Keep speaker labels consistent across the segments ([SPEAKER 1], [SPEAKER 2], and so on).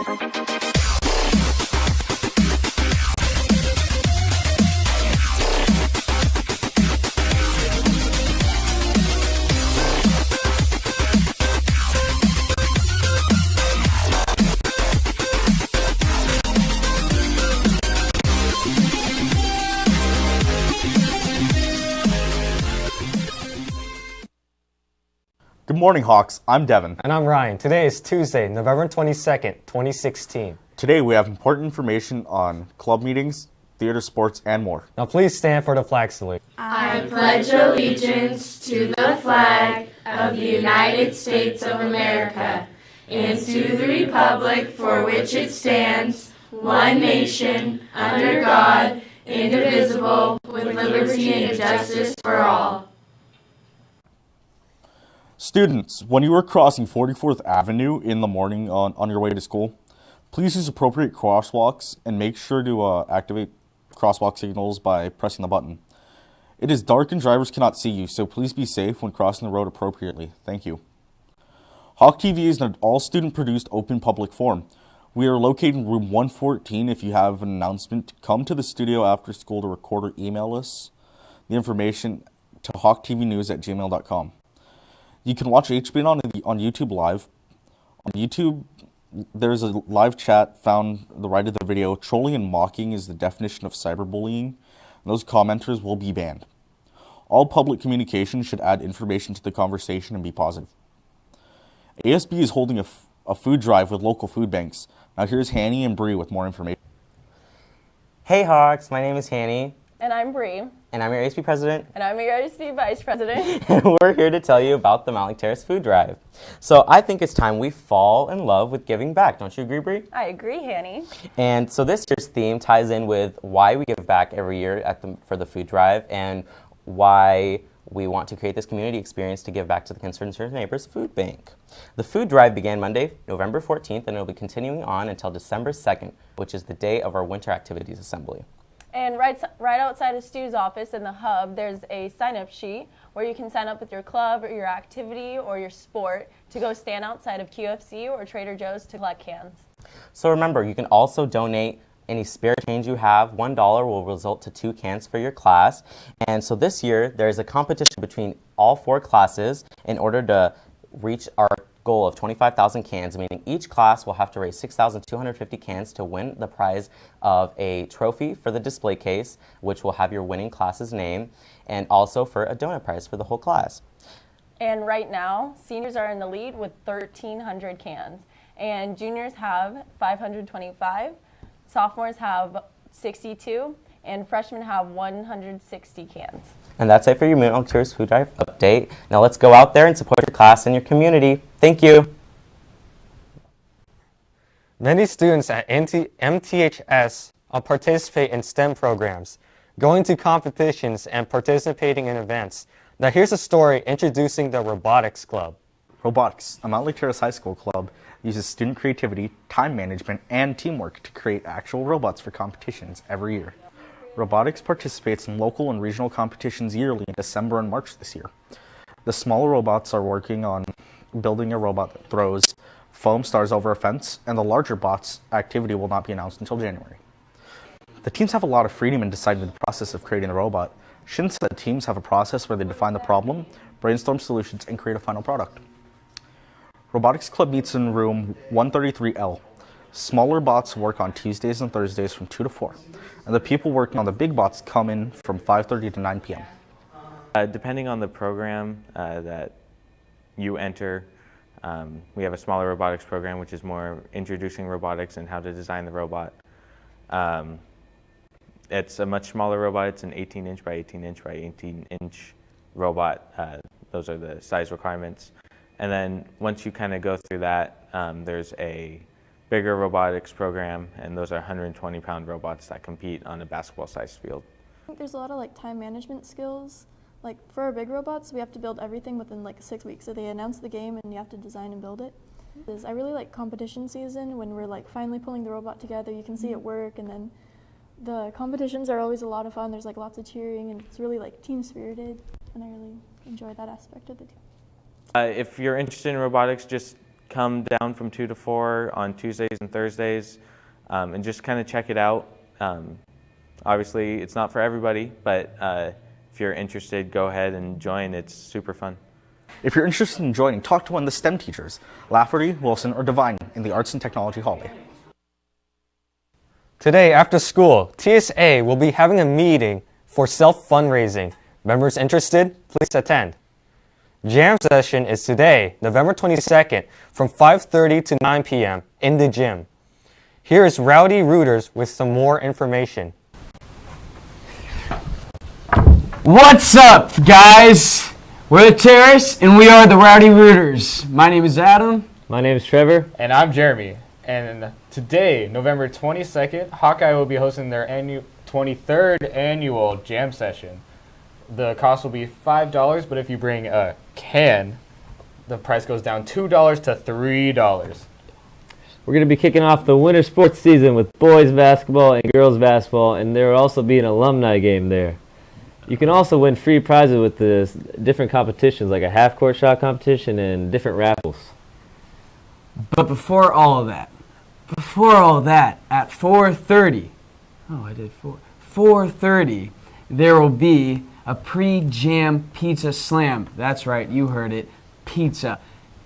[SPEAKER 1] Good morning, Hawks. I'm Devin.
[SPEAKER 2] And I'm Ryan. Today is Tuesday, November 22nd, 2016.
[SPEAKER 1] Today we have important information on club meetings, theater, sports, and more.
[SPEAKER 2] Now please stand for the flag salute.
[SPEAKER 3] I pledge allegiance to the flag of the United States of America and to the republic for which it stands, one nation, under God, indivisible, with liberty and justice for all.
[SPEAKER 1] Students, when you are crossing 44th Avenue in the morning on your way to school, please use appropriate crosswalks and make sure to activate crosswalk signals by pressing the button. It is dark and drivers cannot see you, so please be safe when crossing the road appropriately. Thank you. Hawk TV is an all-student produced open public forum. We are located in room 114. If you have an announcement, come to the studio after school to record or email us the information to hawktvnews@gmail.com. You can watch HBN on YouTube Live. On YouTube, there's a live chat found on the right of the video. Trolling and mocking is the definition of cyberbullying, and those commenters will be banned. All public communication should add information to the conversation and be positive. ASB is holding a food drive with local food banks. Now here's Hanny and Bree with more information.
[SPEAKER 4] Hey Hawks, my name is Hanny.
[SPEAKER 5] And I'm Bree.
[SPEAKER 4] And I'm your ASB president.
[SPEAKER 5] And I'm your ASB vice president.
[SPEAKER 4] And we're here to tell you about the Mount Lake Terrace Food Drive. So I think it's time we fall in love with giving back. Don't you agree, Bree?
[SPEAKER 5] I agree, Hanny.
[SPEAKER 4] And so this year's theme ties in with why we give back every year for the food drive and why we want to create this community experience to give back to the Concerned Neighbors Food Bank. The food drive began Monday, November 14th, and it will be continuing on until December 2nd, which is the day of our Winter Activities Assembly.
[SPEAKER 5] And right outside of Stu's office in the hub, there's a sign-up sheet where you can sign up with your club or your activity or your sport to go stand outside of QFC or Trader Joe's to collect cans.
[SPEAKER 4] So remember, you can also donate any spare change you have. $1 will result to 2 cans for your class. And so this year, there's a competition between all 4 classes in order to reach our goal of 25,000 cans, meaning each class will have to raise 6,250 cans to win the prize of a trophy for the display case, which will have your winning class's name, and also for a donut prize for the whole class.
[SPEAKER 5] And right now, seniors are in the lead with 1,300 cans, and juniors have 525, sophomores have 62, and freshmen have 160 cans.
[SPEAKER 4] And that's it for your Mount Lake Terrace Food Drive update. Now let's go out there and support your class and your community. Thank you.
[SPEAKER 2] Many students at MTHS participate in STEM programs, going to competitions and participating in events. Now here's a story introducing the Robotics Club.
[SPEAKER 1] Robotics, a Mount Lake Terrace High School club, uses student creativity, time management, and teamwork to create actual robots for competitions every year. Robotics participates in local and regional competitions yearly in December and March this year. The smaller robots are working on building a robot that throws foam stars over a fence, and the larger bots' activity will not be announced until January. The teams have a lot of freedom in deciding the process of creating the robot. Shin said teams have a process where they define the problem, brainstorm solutions, and create a final product. Robotics Club meets in room 133L. Smaller bots work on Tuesdays and Thursdays from 2 to 4, and the people working on the big bots come in from 5:30 to 9 p.m.
[SPEAKER 6] Depending on the program that you enter, we have a smaller robotics program, which is more introducing robotics and how to design the robot. It's a much smaller robot. It's an 18-inch by 18-inch by 18-inch robot. Those are the size requirements. And then once you kind of go through that, there's a bigger robotics program, and those are 120-pound robots that compete on a basketball-sized field.
[SPEAKER 7] I think there's a lot of time management skills. Like for our big robots, we have to build everything within 6 weeks. So they announce the game and you have to design and build it. I really like competition season when we're finally pulling the robot together. You can see it work, and then the competitions are always a lot of fun. There's lots of cheering, and it's really team spirited, and I really enjoy that aspect of the team.
[SPEAKER 6] If you're interested in robotics, just come down from 2 to 4 on Tuesdays and Thursdays and just kind of check it out. Obviously, it's not for everybody, but if you're interested, go ahead and join. It's super fun.
[SPEAKER 1] If you're interested in joining, talk to one of the STEM teachers, Lafferty, Wilson, or Devine in the Arts and Technology hallway.
[SPEAKER 2] Today, after school, TSA will be having a meeting for self-fundraising. Members interested, please attend. Jam session is today, November 22nd, from 5:30 to 9 p.m. in the gym. Here is Rowdy Rooters with some more information.
[SPEAKER 8] What's up, guys? We're the Terrace, and we are the Rowdy Rooters. My name is Adam.
[SPEAKER 9] My name is Trevor.
[SPEAKER 10] And I'm Jeremy. And today, November 22nd, Hawkeye will be hosting their 23rd annual jam session. The cost will be $5, but if you bring a can, the price goes down $2 to $3.
[SPEAKER 9] We're going to be kicking off the winter sports season with boys basketball and girls basketball, and there will also be an alumni game there. You can also win free prizes with the different competitions, like a half-court shot competition and different raffles.
[SPEAKER 8] But before all of that, at 4:30, 4:30, there will be a pre-jam pizza slam. That's right, you heard it, pizza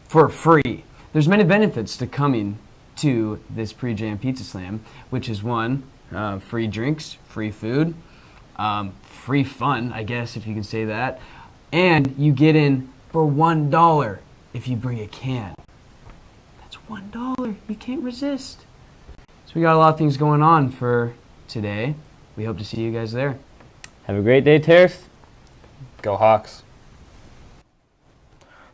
[SPEAKER 8] for free. There's many benefits to coming to this pre-jam pizza slam, which is one, free drinks, free food, free fun, I guess, if you can say that, and you get in for $1 if you bring a can. That's $1. You can't resist. So we got a lot of things going on for today. We hope to see you guys there.
[SPEAKER 9] Have a great day, Terrace.
[SPEAKER 10] Go Hawks.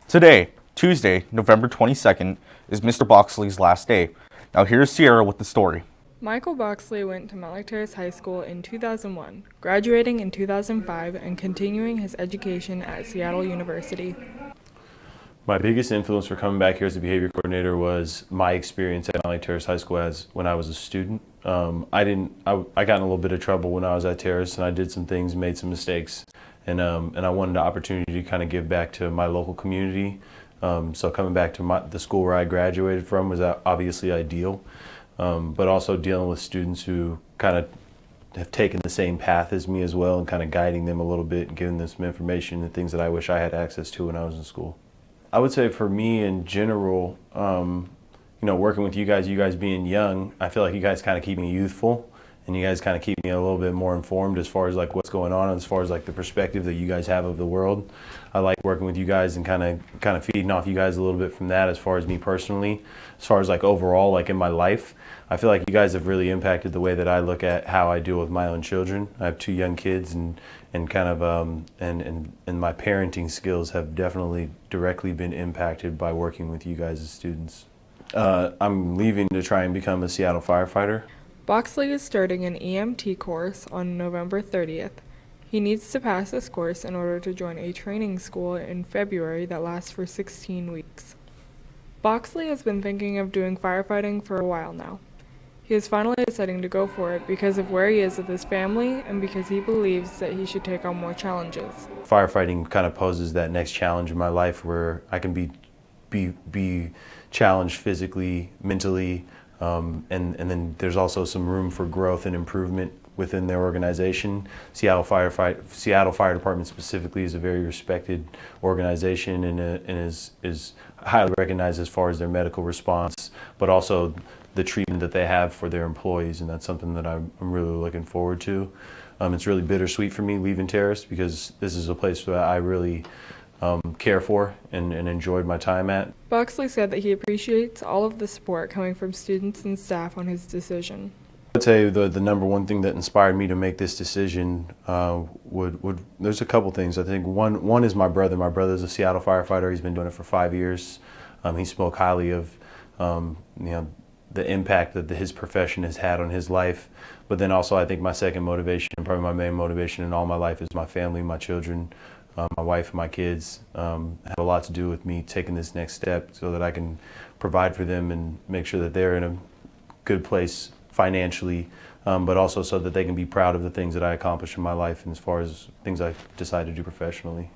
[SPEAKER 1] Today, Tuesday, November 22nd, is Mr. Boxley's last day. Now here's Sierra with the story.
[SPEAKER 11] Michael Boxley went to Mount Lake Terrace High School in 2001, graduating in 2005 and continuing his education at Seattle University.
[SPEAKER 12] My biggest influence for coming back here as a behavior coordinator was my experience at Mount Lake Terrace High School as when I was a student. I got in a little bit of trouble when I was at Terrace, and I did some things, made some mistakes, and I wanted the opportunity to kind of give back to my local community. So coming back to the school where I graduated from was obviously ideal, but also dealing with students who kind of have taken the same path as me as well, and kind of guiding them a little bit and giving them some information and things that I wish I had access to when I was in school. I would say for me in general, working with you guys being young, I feel like you guys kind of keep me youthful, and you guys kind of keep me a little bit more informed as far as like what's going on, as far as like the perspective that you guys have of the world. I like working with you guys and kind of feeding off you guys a little bit from that as far as me personally, as far as like overall like in my life. I feel like you guys have really impacted the way that I look at how I deal with my own children. I have 2 young kids, and kind of and my parenting skills have definitely directly been impacted by working with you guys as students. I'm leaving to try and become a Seattle firefighter.
[SPEAKER 11] Boxley is starting an EMT course on November 30th. He needs to pass this course in order to join a training school in February that lasts for 16 weeks. Boxley has been thinking of doing firefighting for a while now. He is finally deciding to go for it because of where he is with his family and because he believes that he should take on more challenges.
[SPEAKER 12] Firefighting kind of poses that next challenge in my life where I can be challenged physically, mentally, and then there's also some room for growth and improvement within their organization. Seattle Fire Department specifically is a very respected organization and is highly recognized as far as their medical response, but also the treatment that they have for their employees, and that's something that I'm really looking forward to. It's really bittersweet for me leaving Terrace because this is a place that I really care for and enjoyed my time at.
[SPEAKER 11] Boxley said that he appreciates all of the support coming from students and staff on his decision.
[SPEAKER 12] I'd say the number one thing that inspired me to make this decision there's a couple things. I think one is my brother. My brother's a Seattle firefighter. He's been doing it for 5 years. He spoke highly of the impact that his profession has had on his life. But then also I think my second motivation, and probably my main motivation in all my life, is my family, my children, my wife and my kids have a lot to do with me taking this next step so that I can provide for them and make sure that they're in a good place financially, but also so that they can be proud of the things that I accomplished in my life and as far as things I decide to do professionally.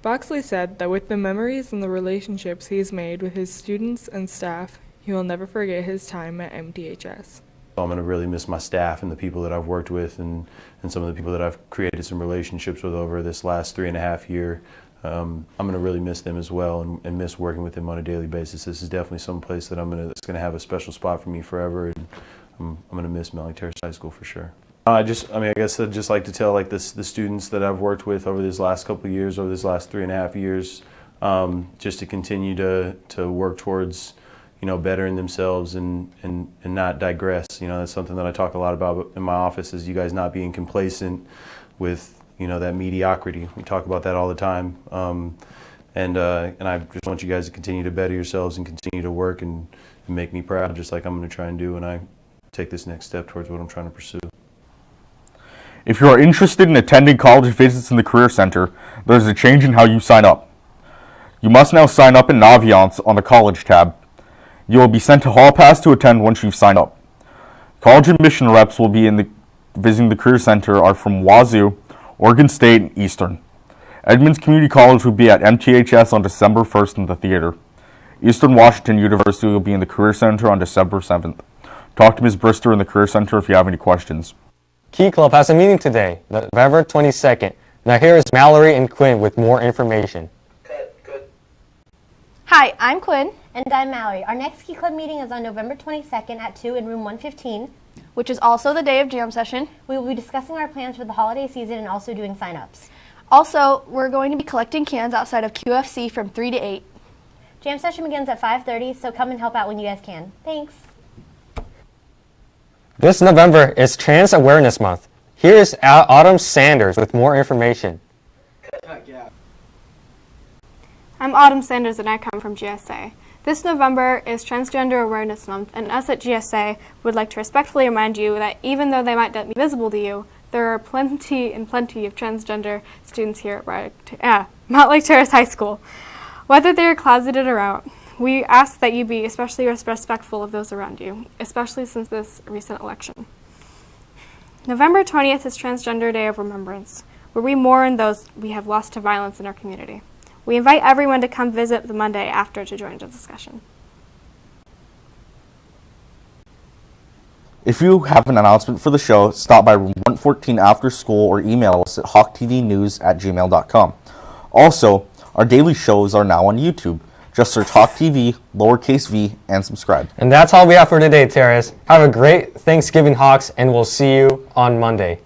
[SPEAKER 11] Boxley said that with the memories and the relationships he's made with his students and staff, he will never forget his time at MTHS.
[SPEAKER 12] I'm going to really miss my staff and the people that I've worked with and some of the people that I've created some relationships with over this last 3.5 years. I'm going to really miss them as well and miss working with them on a daily basis. This is definitely some place that that's going to have a special spot for me forever, and I'm going to miss Melanie Terrace High School for sure. I guess I'd just like to tell the students that I've worked with over this last couple of years, over this last 3.5 years, just to continue to work towards, bettering themselves and not digress. That's something that I talk a lot about in my office, is you guys not being complacent with, that mediocrity. We talk about that all the time. And I just want you guys to continue to better yourselves and continue to work and make me proud, just like I'm going to try and do when I take this next step towards what I'm trying to pursue.
[SPEAKER 1] If you are interested in attending college visits in the Career Center, there is a change in how you sign up. You must now sign up in Naviance on the College tab. You will be sent a hall pass to attend once you've signed up. College admission reps will be visiting the Career Center are from Wazoo, Oregon State, and Eastern. Edmonds Community College will be at MTHS on December 1st in the theater. Eastern Washington University will be in the Career Center on December 7th. Talk to Ms. Brister in the Career Center if you have any questions.
[SPEAKER 2] Key Club has a meeting today, November 22nd. Now here is Mallory and Quinn with more information.
[SPEAKER 13] Hi, I'm Quinn.
[SPEAKER 14] And I'm Mallory. Our next Key Club meeting is on November 22nd at 2 in room 115.
[SPEAKER 13] Which is also the day of jam session.
[SPEAKER 14] We will be discussing our plans for the holiday season and also doing sign-ups.
[SPEAKER 13] Also, we're going to be collecting cans outside of QFC from 3 to 8.
[SPEAKER 14] Jam session begins at 5:30, so come and help out when you guys can. Thanks.
[SPEAKER 2] This November is Trans Awareness Month. Here is Autumn Sanders with more information.
[SPEAKER 15] I'm Autumn Sanders and I come from GSA. This November is Transgender Awareness Month, and us at GSA would like to respectfully remind you that even though they might not be visible to you, there are plenty of transgender students here at Mount Lake Terrace High School. Whether they are closeted or out, we ask that you be especially respectful of those around you, especially since this recent election. November 20th is Transgender Day of Remembrance, where we mourn those we have lost to violence in our community. We invite everyone to come visit the Monday after to join the discussion.
[SPEAKER 1] If you have an announcement for the show, stop by room 114 after school or email us at hawktvnews@gmail.com. Also, our daily shows are now on YouTube. Just search Hawk TV, lowercase v, and subscribe.
[SPEAKER 2] And that's all we have for today, Terrace. Have a great Thanksgiving, Hawks, and we'll see you on Monday.